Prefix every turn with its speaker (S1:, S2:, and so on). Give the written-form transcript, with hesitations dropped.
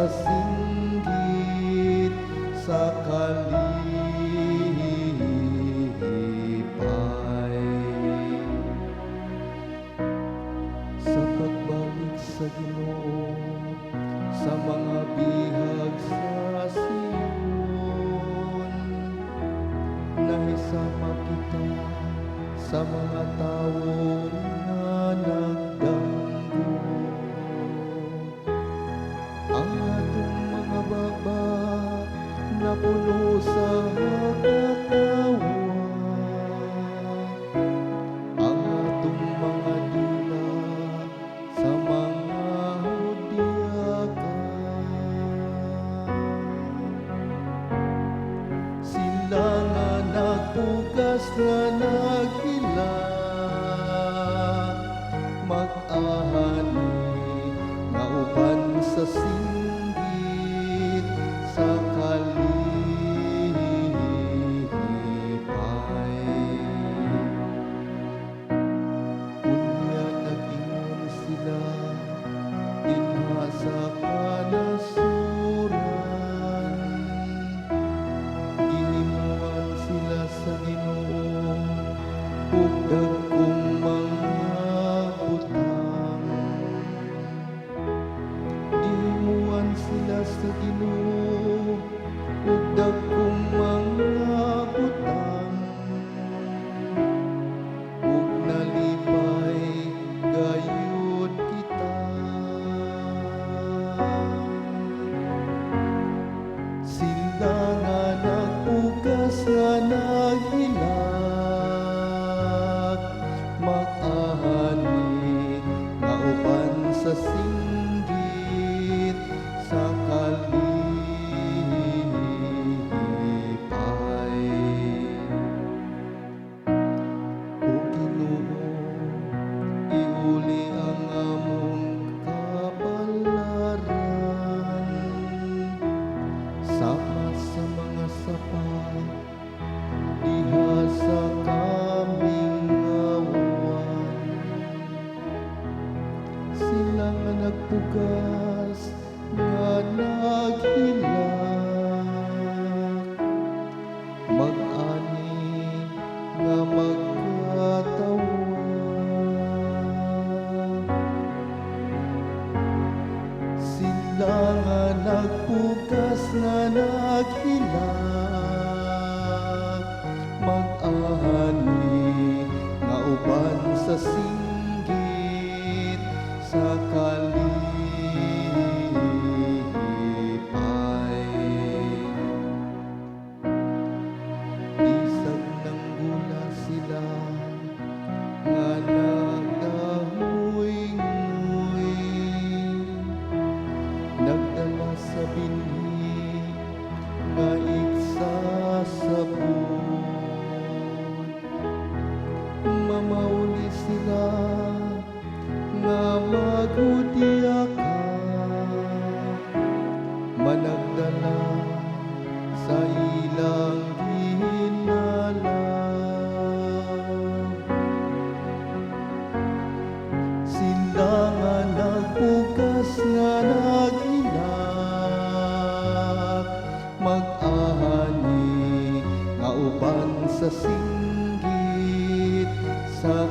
S1: sa singgit sa kalipay. Sa pagbalik sa Ginoo, sa mga bihag sa Sion, nahisama kita sa mga tawo na nagdanggo. Ang atong mga baba na puno sa katawa, ang atong mga dila sa mga hudyaka. Sila nga nagpugas nga naghila, mag-ahani nga uban sa singgit sa kalipay. Unya nag-ingon sila dinha sa kanasuran, gihimuan sila sa Ginoo ug dagkong mga butang. Gihimuan sila sa Ginoo ug dagkong mga butang, ug nalipay gayud kita. Sila nga nagpugas nga naghilak, mag-ahani nga uban sa singgit sa kalipay. O Ginoo, iuli ang among kapalaran, sama sa mga sapa diha sa kaming awan. Sila nga nagpugas nga naghilak, mag-ani nga magkatawa. Sila nga nagpugas nga naghilak, mag-ahani nga uban sa singgit sa kalipay. Bisag ng gula sila nga nagdahuy-nguy, nagdala sa binhi nga igsasabon. Mamauli sila nga maghudyaka, managdala sa ilang hinala. Sila nga nagpugas nga naghilak, mag-ahani nga uban sa singgit sa